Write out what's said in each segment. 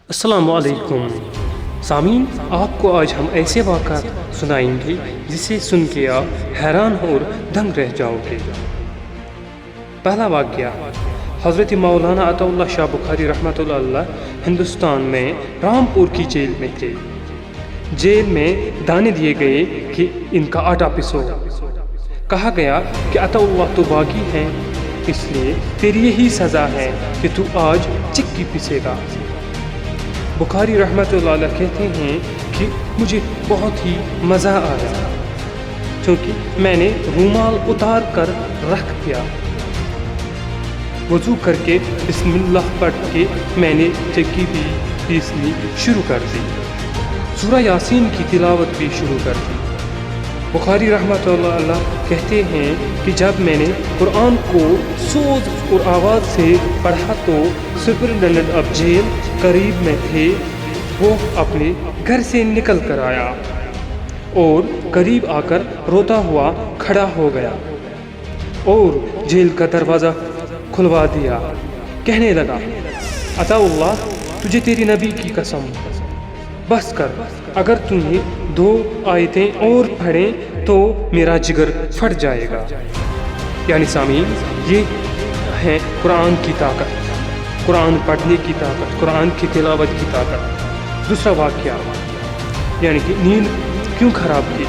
السلام علیکم سامعین، آپ کو آج ہم ایسے واقعات سنائیں گے جسے سن کے آپ حیران اور دنگ رہ جاؤ گے۔ پہلا واقعہ، حضرت مولانا عطا اللہ شاہ بخاری رحمۃ اللہ علیہ ہندوستان میں رامپور کی جیل میں تھے۔ جیل میں دانے دیے گئے کہ ان کا آٹا پسو۔ کہا گیا کہ عطا اللہ تو باغی ہیں، اس لیے تیری یہی سزا ہے کہ تو آج چکی پسے گا۔ بخاری رحمۃ اللہ علیہ کہتے ہیں کہ مجھے بہت ہی مزہ آیا کیونکہ میں نے رومال اتار کر رکھ دیا۔ وضو کر کے بسم اللہ پڑھ کے میں نے چکی بھی پیسنی شروع کر دی، سورہ یاسین کی تلاوت بھی شروع کر دی۔ بخاری رحمۃ اللہ علیہ کہتے ہیں کہ جب میں نے قرآن کو سوز اور آواز سے پڑھا تو سپرنٹینڈنٹ آف جیل قریب میں تھے، وہ اپنے گھر سے نکل کر آیا اور قریب آ کر روتا ہوا کھڑا ہو گیا اور جیل کا دروازہ کھلوا دیا۔ کہنے لگا، عطا اللہ تجھے تیری نبی کی قسم، بس کر، اگر تمہیں 2 آیتیں اور پڑھیں تو میرا جگر پھٹ جائے گا۔ یعنی سامعین، یہ ہے قرآن کی طاقت، قرآن پڑھنے کی طاقت، قرآن کی تلاوت کی طاقت۔ دوسرا واقعہ، یعنی کہ نیند کیوں خراب کی؟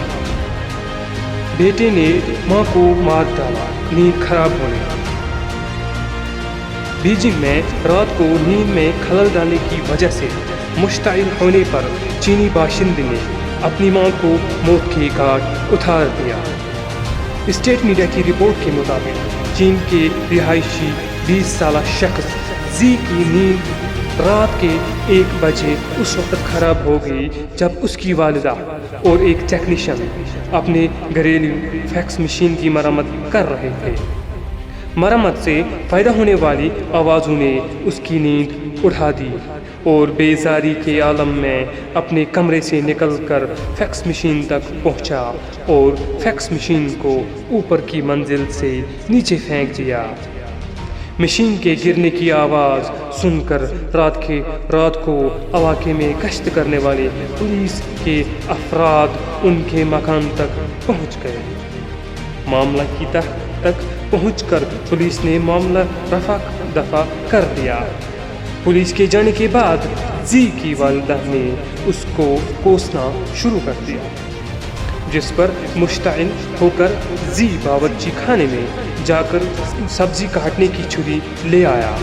بیٹے نے ماں کو مار ڈالا نیند خراب ہونے۔ بیجنگ میں رات کو نیند میں خلل ڈالنے کی وجہ سے مشتعل ہونے پر چینی باشندے نے اپنی ماں کو موت کے گھاٹ اتار دیا۔ اسٹیٹ میڈیا کی رپورٹ کے مطابق چین کے رہائشی 20 سالہ شخص زی کی نیند رات کے 1 بجے اس وقت خراب ہو گئی جب اس کی والدہ اور ایک ٹیکنیشین اپنے گھریلو فیکس مشین کی مرمت کر رہے تھے۔ مرمت سے پیدا ہونے والی آوازوں نے اس کی نیند اڑا دی اور بیزاری کے عالم میں اپنے کمرے سے نکل کر فیکس مشین تک پہنچا اور فیکس مشین کو اوپر کی منزل سے نیچے پھینک دیا۔ مشین کے گرنے کی آواز سن کر رات کو علاقے میں گشت کرنے والے پولیس کے افراد ان کے مکان تک پہنچ گئے۔ معاملہ کی تہ تک پہنچ کر پولیس نے معاملہ رفع دفع کر دیا۔ پولیس کے جانے کے بعد زی کی والدہ نے اس کو کوسنا شروع کر دیا، جس پر مشتعل ہو کر زی باورچی خانے میں جا کر سبزی کاٹنے کی چھری لے آیا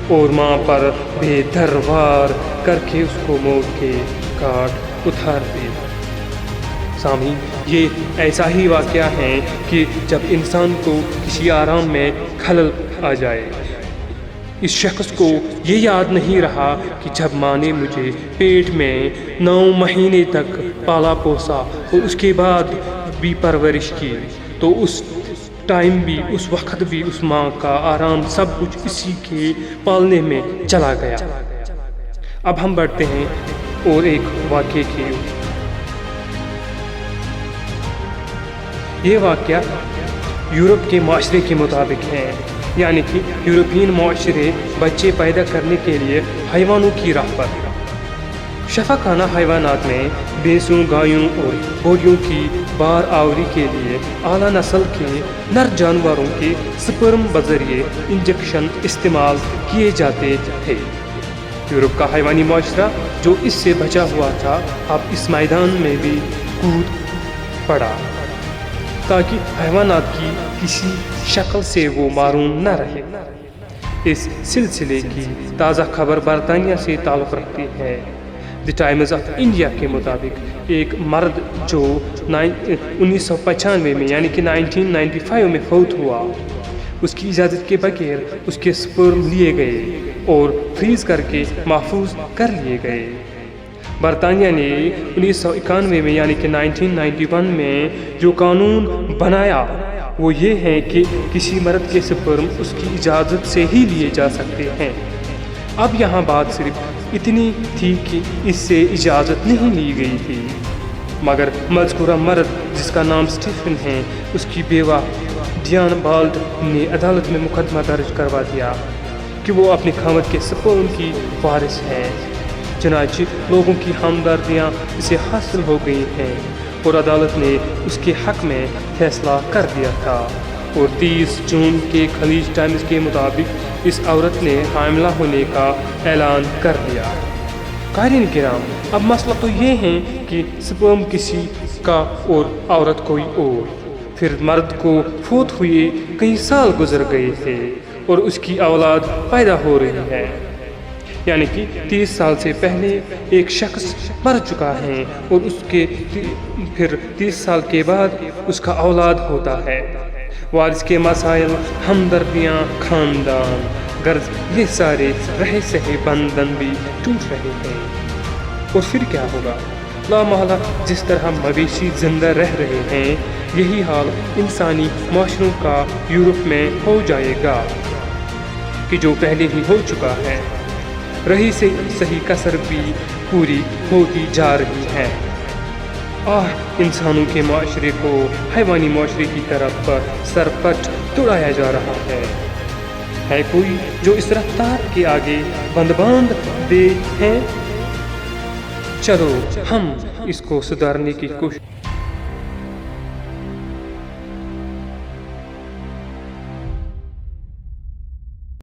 اور ماں پر بے دھر وار کر کے اس کو موت کے گھاٹ اتار دیا۔ سامعین، یہ ایسا ہی واقعہ ہے کہ جب انسان کو کسی آرام میں خلل آ جائے۔ اس شخص کو یہ یاد نہیں رہا کہ جب ماں نے مجھے پیٹ میں 9 مہینے تک پالا پوسا اور اس کے بعد بھی پرورش کی، تو اس ٹائم بھی، اس وقت بھی اس ماں کا آرام سب کچھ اسی کے پالنے میں چلا گیا۔ اب ہم بڑھتے ہیں اور ایک واقعے کی۔ یہ واقعہ یورپ کے معاشرے کے مطابق ہے، یعنی کہ یورپین معاشرے بچے پیدا کرنے کے لیے حیوانوں کی راہ پر۔ شفاخانہ حیوانات میں بھینسوں، گایوں اور گھوڑیوں کی بار آوری کے لیے اعلیٰ نسل کے نر جانوروں کے سپرم بذریعے انجیکشن استعمال کیے جاتے تھے۔ یورپ کا حیوانی معاشرہ جو اس سے بچا ہوا تھا، اب اس میدان میں بھی کود پڑا تاکہ حیوانات کی کسی شکل سے وہ معروم نہ رہے۔ اس سلسلے کی تازہ خبر برطانیہ سے تعلق رکھتی ہے۔ دی ٹائمز آف انڈیا کے مطابق ایک مرد جو 1995 میں یعنی کہ 1995 میں فوت ہوا، اس کی اجازت کے بغیر اس کے سپرم لیے گئے اور فریز کر کے محفوظ کر لیے گئے۔ برطانیہ نے 1991 میں یعنی کہ 1991 میں جو قانون بنایا وہ یہ ہے کہ کسی مرد کے سپرم اس کی اجازت سے ہی لیے جا سکتے ہیں۔ اب یہاں بات صرف اتنی تھی کہ اس سے اجازت نہیں لی گئی تھی، مگر مذکورہ مرد جس کا نام سٹیفن ہے، اس کی بیوہ ڈیان بالڈ نے عدالت میں مقدمہ درج کروا دیا کہ وہ اپنے خاوند کے سپرم کی وارث ہے، چنانچہ لوگوں کی ہمدردیاں اسے حاصل ہو گئی ہیں اور عدالت نے اس کے حق میں فیصلہ کر دیا تھا، اور 30 جون کے خلیج ٹائمز کے مطابق اس عورت نے حاملہ ہونے کا اعلان کر دیا۔ قارئین کرام، اب مسئلہ تو یہ ہے کہ سپرم کسی کا اور عورت کوئی اور، پھر مرد کو فوت ہوئے کئی سال گزر گئے تھے اور اس کی اولاد پیدا ہو رہی ہے، یعنی کہ 30 سال سے پہلے ایک شخص مر چکا ہے اور اس کے پھر 30 سال کے بعد اس کا اولاد ہوتا ہے۔ وارث کے مسائل، ہمدردیاں، خاندان، غرض یہ سارے رہے سہے بندھن بھی ٹوٹ رہے ہیں، اور پھر کیا ہوگا؟ لامحالہ جس طرح مویشی زندہ رہ رہے ہیں، یہی حال انسانی معاشروں کا یورپ میں ہو جائے گا کہ جو پہلے ہی ہو چکا ہے۔ رہی سے صحیح کثر بھی پوری ہوتی جا رہی ہے۔ انسانوں کے معاشرے کو حیوانی معاشرے کی طرف سرپٹ دوڑایا جا رہا ہے کوئی جو اس رفتار کے آگے باندھ دے ہیں؟ چلو ہم اس کو سدھارنے کی کوشش